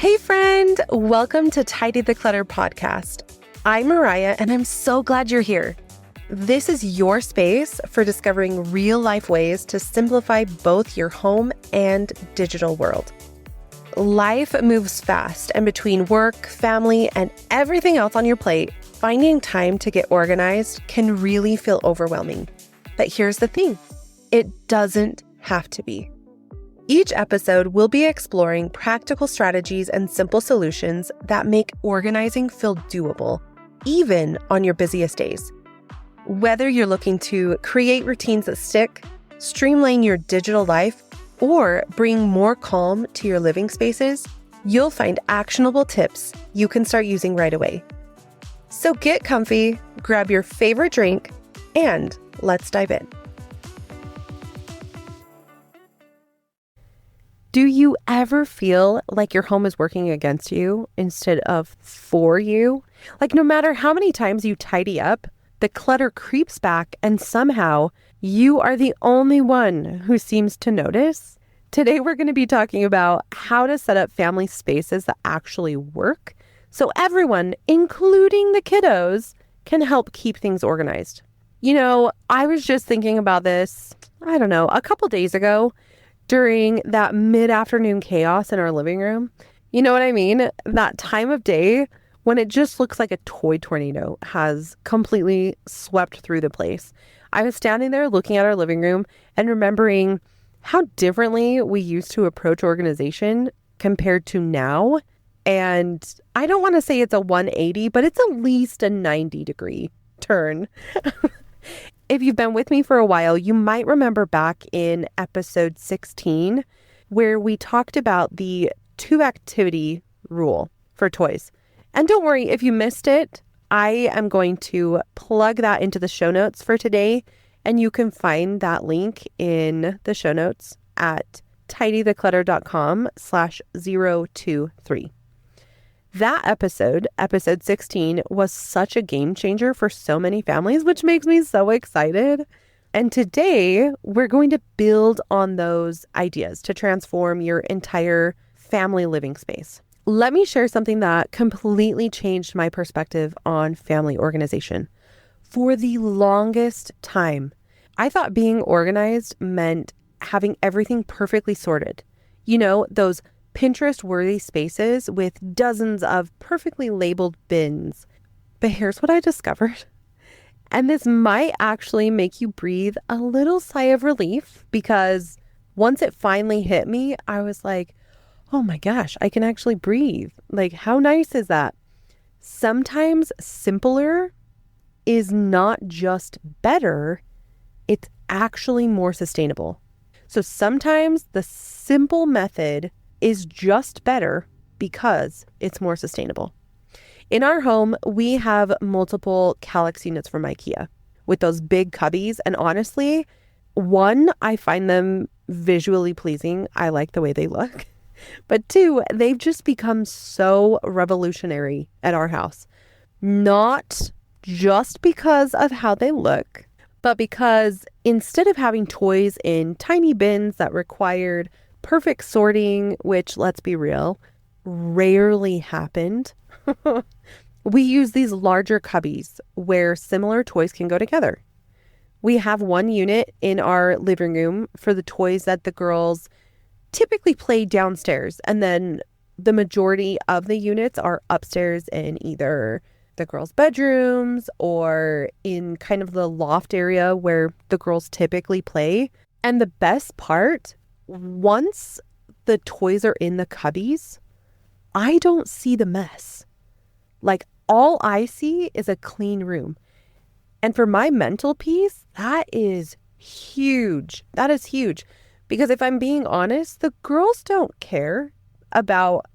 Hey friend, welcome to Tidy the Clutter podcast. I'm Mariah and I'm so glad you're here. This is your space for discovering real life ways to simplify both your home and digital world. Life moves fast, and between work, family, and everything else on your plate, finding time to get organized can really feel overwhelming. But here's the thing, it doesn't have to be. Each episode, we'll be exploring practical strategies and simple solutions that make organizing feel doable, even on your busiest days. Whether you're looking to create routines that stick, streamline your digital life, or bring more calm to your living spaces, you'll find actionable tips you can start using right away. So get comfy, grab your favorite drink, and let's dive in. Do you ever feel like your home is working against you instead of for you? Like no matter how many times you tidy up, the clutter creeps back and somehow you are the only one who seems to notice? Today we're going to be talking about how to set up family spaces that actually work so everyone, including the kiddos, can help keep things organized. You know, I was just thinking about this, a couple days ago during that mid-afternoon chaos in our living room. You know what I mean? That time of day when it just looks like a toy tornado has completely swept through the place. I was standing there looking at our living room and remembering how differently we used to approach organization compared to now. And I don't want to say it's a 180, but it's at least a 90-degree turn. If you've been with me for a while, you might remember back in episode 16, where we talked about the 2-activity rule for toys. And don't worry, if you missed it, I am going to plug that into the show notes for today. And you can find that link in the show notes at tidytheclutter.com/023. That episode 16, was such a game changer for so many families, which makes me so excited. And today we're going to build on those ideas to transform your entire family living space. Let me share something that completely changed my perspective on family organization. For the longest time, I thought being organized meant having everything perfectly sorted. You know, those Pinterest-worthy spaces with dozens of perfectly labeled bins. But here's what I discovered. And this might actually make you breathe a little sigh of relief, because once it finally hit me, I was like, oh my gosh, I can actually breathe. Like, how nice is that? Sometimes simpler is not just better, it's actually more sustainable. So sometimes the simple method is just better because it's more sustainable. In our home, we have multiple Kallax units from IKEA with those big cubbies. And honestly, one, I find them visually pleasing. I like the way they look. But two, they've just become so revolutionary at our house. Not just because of how they look, but because instead of having toys in tiny bins that required perfect sorting, which, let's be real, rarely happened, we use these larger cubbies where similar toys can go together. We have one unit in our living room for the toys that the girls typically play downstairs, and then the majority of the units are upstairs in either the girls' bedrooms or in kind of the loft area where the girls typically play. And the best part, once the toys are in the cubbies, I don't see the mess. Like, all I see is a clean room. And for my mental peace, that is huge. That is huge. Because if I'm being honest, the girls don't care about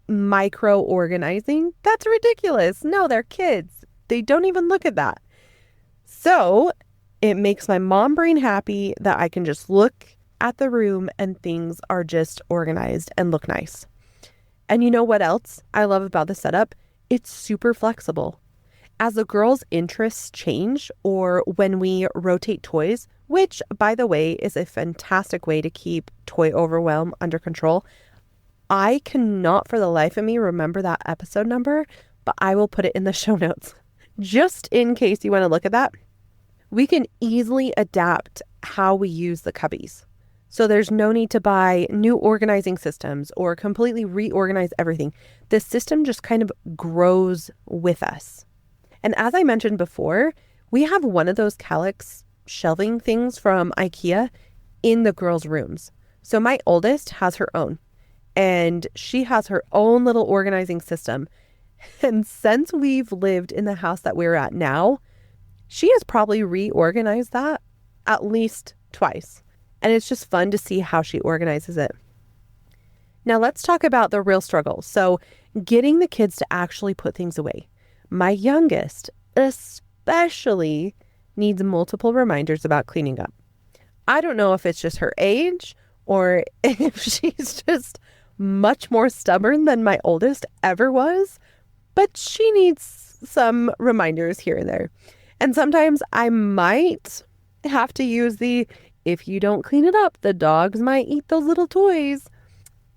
micro organizing. That's ridiculous. No, they're kids. They don't even look at that. So it makes my mom brain happy that I can just look at the room and things are just organized and look nice. And you know what else I love about the setup? It's super flexible. As the girls' interests change, or when we rotate toys, which, by the way, is a fantastic way to keep toy overwhelm under control, I cannot for the life of me remember that episode number, but I will put it in the show notes just in case you want to look at that. We can easily adapt how we use the cubbies. So there's no need to buy new organizing systems or completely reorganize everything. The system just kind of grows with us. And as I mentioned before, we have one of those Calyx shelving things from IKEA in the girls' rooms. So my oldest has her own, and she has her own little organizing system. And since we've lived in the house that we're at now, she has probably reorganized that at least twice. And it's just fun to see how she organizes it. Now let's talk about the real struggle. So getting the kids to actually put things away. My youngest especially needs multiple reminders about cleaning up. I don't know if it's just her age or if she's just much more stubborn than my oldest ever was, but she needs some reminders here and there. And sometimes I might have to use if you don't clean it up, the dogs might eat those little toys.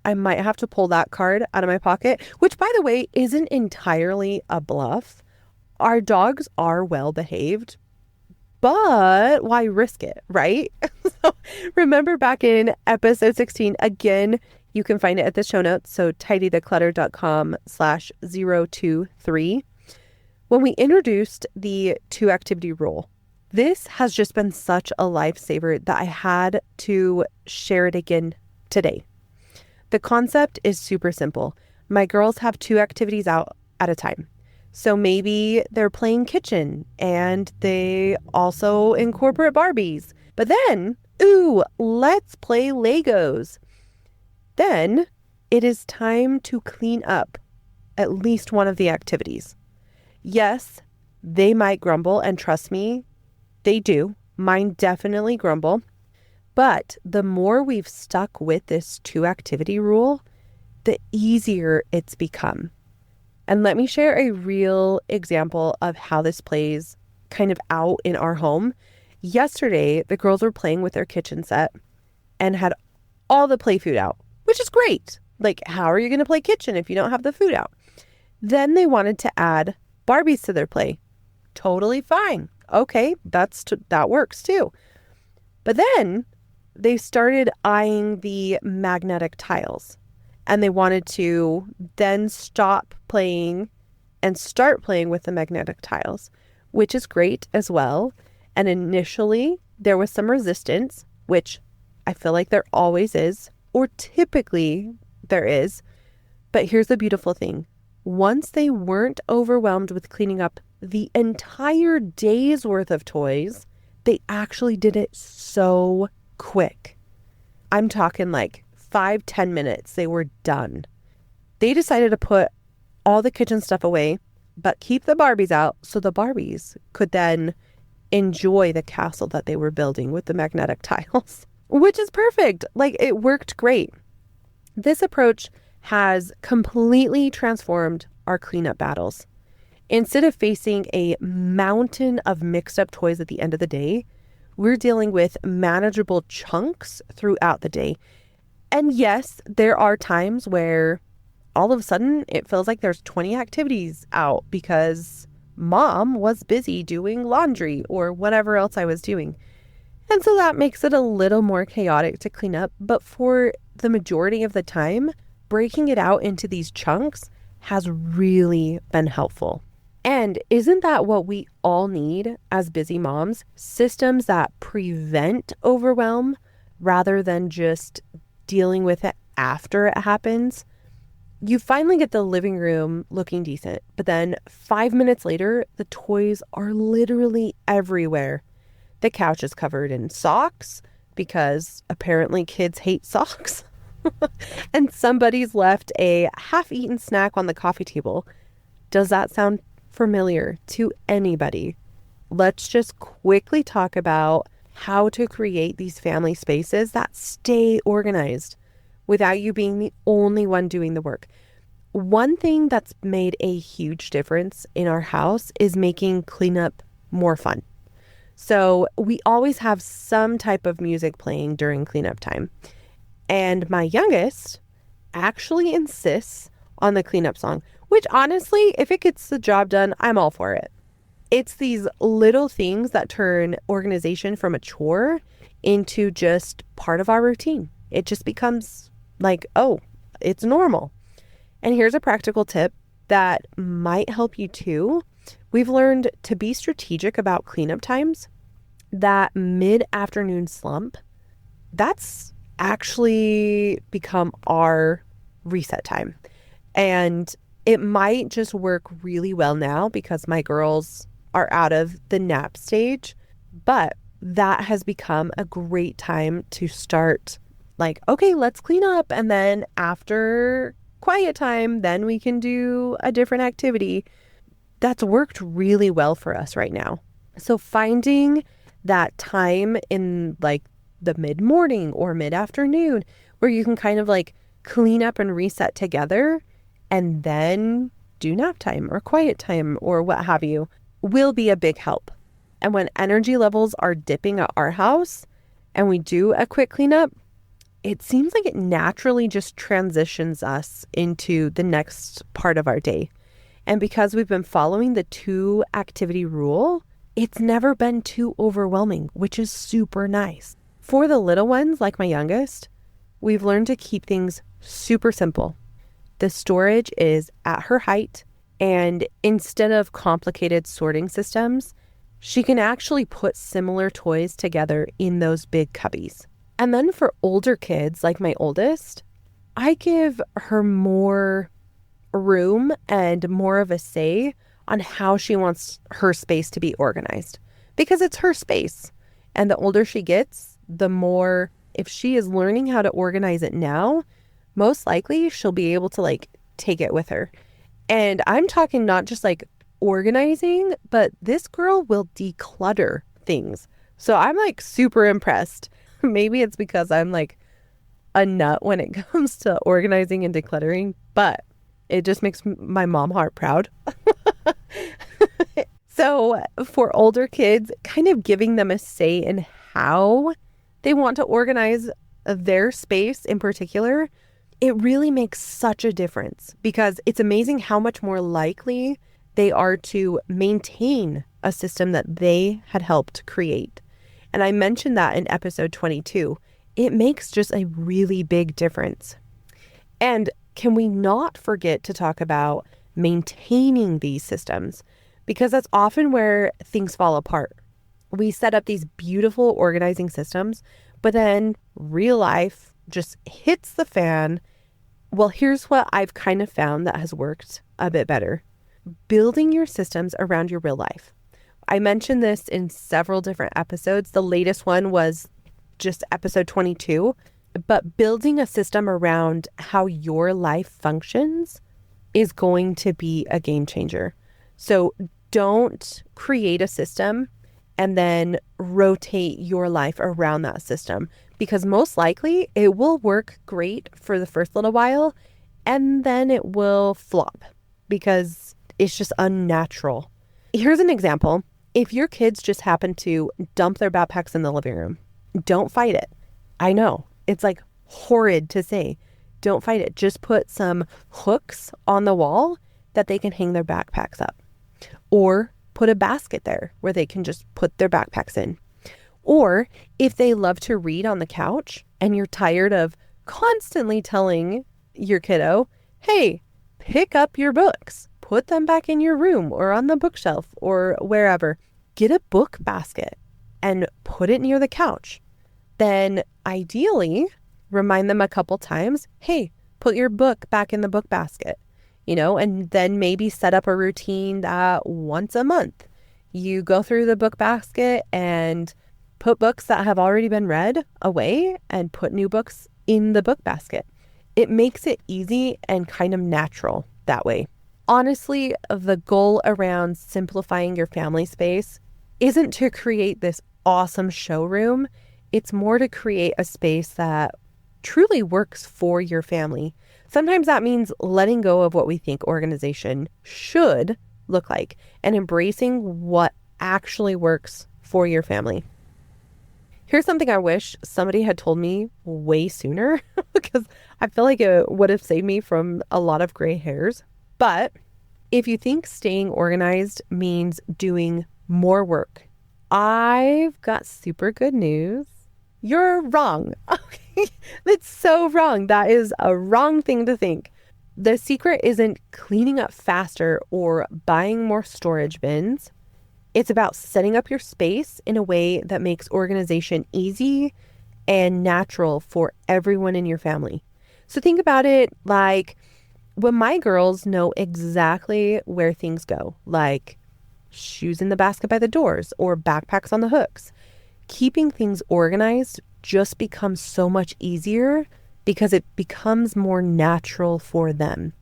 I might have to pull that card out of my pocket, which, by the way, isn't entirely a bluff. Our dogs are well behaved, but why risk it, right? So remember back in episode 16, again, you can find it at the show notes. So tidytheclutter.com/023. When we introduced the 2-activity rule, this has just been such a lifesaver that I had to share it again today. The concept is super simple. My girls have 2 activities out at a time. So maybe they're playing kitchen and they also incorporate Barbies. But then, let's play Legos. Then it is time to clean up at least one of the activities. Yes, they might grumble, and trust me, they do. Mine definitely grumble. But the more we've stuck with this 2-activity rule, the easier it's become. And let me share a real example of how this plays kind of out in our home. Yesterday, the girls were playing with their kitchen set and had all the play food out, which is great. Like, how are you going to play kitchen if you don't have the food out? Then they wanted to add Barbies to their play. Totally fine. Okay, that works too. But then they started eyeing the magnetic tiles, and they wanted to then stop playing and start playing with the magnetic tiles, which is great as well. And initially there was some resistance, which I feel like there always is, or typically there is. But here's the beautiful thing. Once they weren't overwhelmed with cleaning up the entire day's worth of toys, they actually did it so quick. I'm talking like 5-10 minutes. They were done. They decided to put all the kitchen stuff away, but keep the Barbies out so the Barbies could then enjoy the castle that they were building with the magnetic tiles, which is perfect. Like, it worked great. This approach has completely transformed our cleanup battles. Instead of facing a mountain of mixed up toys at the end of the day, we're dealing with manageable chunks throughout the day. And yes, there are times where all of a sudden it feels like there's 20 activities out because mom was busy doing laundry or whatever else I was doing. And so that makes it a little more chaotic to clean up. But for the majority of the time, breaking it out into these chunks has really been helpful. And isn't that what we all need as busy moms? Systems that prevent overwhelm rather than just dealing with it after it happens. You finally get the living room looking decent, but then 5 minutes later, the toys are literally everywhere. The couch is covered in socks because apparently kids hate socks. And somebody's left a half-eaten snack on the coffee table. Does that sound familiar to anybody? Let's just quickly talk about how to create these family spaces that stay organized without you being the only one doing the work. One thing that's made a huge difference in our house is making cleanup more fun. So we always have some type of music playing during cleanup time. And my youngest actually insists on the cleanup song, which honestly, if it gets the job done, I'm all for it. It's these little things that turn organization from a chore into just part of our routine. It just becomes like, oh, it's normal. And here's a practical tip that might help you too. We've learned to be strategic about cleanup times. That mid-afternoon slump, that's actually become our reset time. And it might just work really well now because my girls are out of the nap stage, but that has become a great time to start like, okay, let's clean up. And then after quiet time, then we can do a different activity. That's worked really well for us right now. So finding that time in like the mid-morning or mid-afternoon where you can kind of like clean up and reset together and then do nap time or quiet time or what have you will be a big help. And when energy levels are dipping at our house and we do a quick cleanup, it seems like it naturally just transitions us into the next part of our day. And because we've been following the 2-activity rule, it's never been too overwhelming, which is super nice. For the little ones, like my youngest, we've learned to keep things super simple. The storage is at her height, and instead of complicated sorting systems, she can actually put similar toys together in those big cubbies. And then for older kids, like my oldest, I give her more room and more of a say on how she wants her space to be organized because it's her space. And the older she gets, the more, if she is learning how to organize it now, most likely she'll be able to like take it with her. And I'm talking not just like organizing, but this girl will declutter things. So I'm like super impressed. Maybe it's because I'm like a nut when it comes to organizing and decluttering, but it just makes my mom heart proud. So for older kids, kind of giving them a say in how they want to organize their space in particular, it really makes such a difference because it's amazing how much more likely they are to maintain a system that they had helped create. And I mentioned that in episode 22. It makes just a really big difference. And can we not forget to talk about maintaining these systems? Because that's often where things fall apart. We set up these beautiful organizing systems, but then real life just hits the fan. Well, here's what I've kind of found that has worked a bit better. Building your systems around your real life. I mentioned this in several different episodes. The latest one was just episode 22. But building a system around how your life functions is going to be a game changer. So don't create a system and then rotate your life around that system because most likely it will work great for the first little while and then it will flop because it's just unnatural. Here's an example. If your kids just happen to dump their backpacks in the living room, don't fight it. I know. It's like horrid to say. Don't fight it. Just put some hooks on the wall that they can hang their backpacks up. Or put a basket there where they can just put their backpacks in. Or if they love to read on the couch and you're tired of constantly telling your kiddo, hey, pick up your books, put them back in your room or on the bookshelf or wherever, get a book basket and put it near the couch. Then ideally remind them a couple times, hey, put your book back in the book basket, and then maybe set up a routine that once a month you go through the book basket and put books that have already been read away and put new books in the book basket. It makes it easy and kind of natural that way. Honestly, the goal around simplifying your family space isn't to create this awesome showroom. It's more to create a space that truly works for your family. Sometimes that means letting go of what we think organization should look like and embracing what actually works for your family. Here's something I wish somebody had told me way sooner because I feel like it would have saved me from a lot of gray hairs. But if you think staying organized means doing more work, I've got super good news. You're wrong. Okay, that's so wrong. That is a wrong thing to think. The secret isn't cleaning up faster or buying more storage bins. It's about setting up your space in a way that makes organization easy and natural for everyone in your family. So think about it like when my girls know exactly where things go, like shoes in the basket by the doors or backpacks on the hooks. Keeping things organized just becomes so much easier because it becomes more natural for them.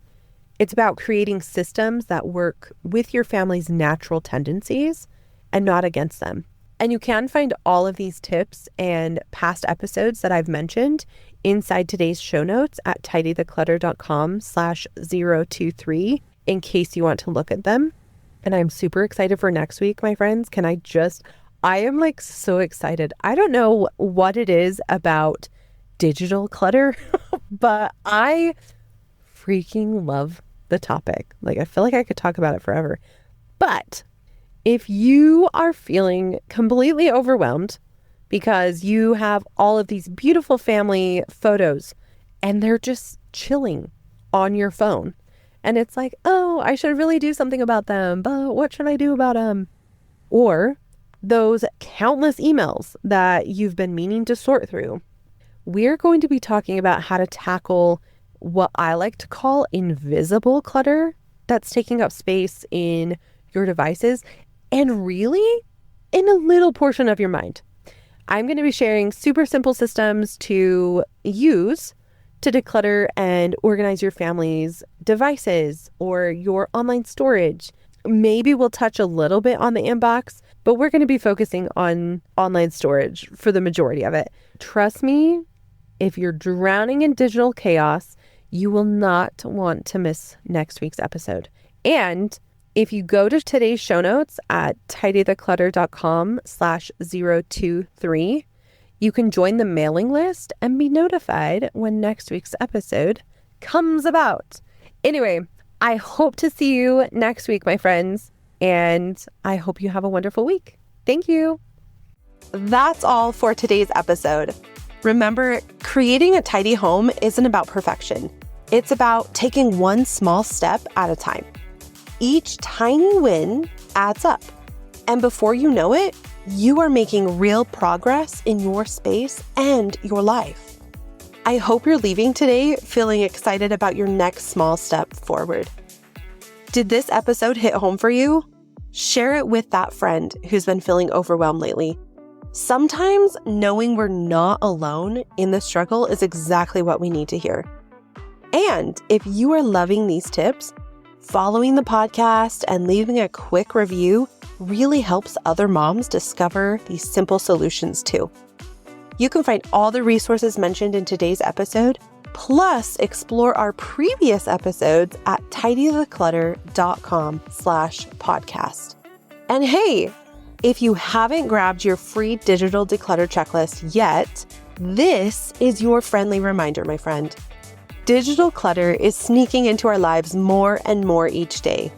It's about creating systems that work with your family's natural tendencies and not against them. And you can find all of these tips and past episodes that I've mentioned inside today's show notes at tidytheclutter.com/023 in case you want to look at them. And I'm super excited for next week, my friends. I am like so excited. I don't know what it is about digital clutter, but I freaking love the topic. Like, I feel like I could talk about it forever. But if you are feeling completely overwhelmed because you have all of these beautiful family photos and they're just chilling on your phone, and it's like, oh, I should really do something about them, but what should I do about them? Or those countless emails that you've been meaning to sort through. We're going to be talking about how to tackle what I like to call invisible clutter that's taking up space in your devices and really in a little portion of your mind. I'm going to be sharing super simple systems to use to declutter and organize your family's devices or your online storage. Maybe we'll touch a little bit on the inbox, but we're going to be focusing on online storage for the majority of it. Trust me, if you're drowning in digital chaos, you will not want to miss next week's episode. And if you go to today's show notes at tidytheclutter.com/023, you can join the mailing list and be notified when next week's episode comes about. Anyway, I hope to see you next week, my friends, and I hope you have a wonderful week. Thank you. That's all for today's episode. Remember, creating a tidy home isn't about perfection. It's about taking one small step at a time. Each tiny win adds up. And before you know it, you are making real progress in your space and your life. I hope you're leaving today feeling excited about your next small step forward. Did this episode hit home for you? Share it with that friend who's been feeling overwhelmed lately. Sometimes knowing we're not alone in the struggle is exactly what we need to hear. And if you are loving these tips, following the podcast and leaving a quick review really helps other moms discover these simple solutions too. You can find all the resources mentioned in today's episode, plus explore our previous episodes at tidytheclutter.com/podcast. And hey, if you haven't grabbed your free digital declutter checklist yet, this is your friendly reminder, my friend. Digital clutter is sneaking into our lives more and more each day,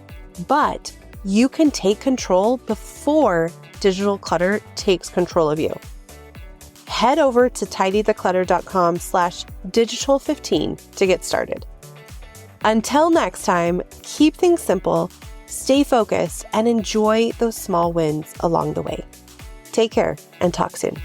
but you can take control before digital clutter takes control of you. Head over to tidytheclutter.com/digital15 to get started. Until next time, keep things simple, stay focused, and enjoy those small wins along the way. Take care and talk soon.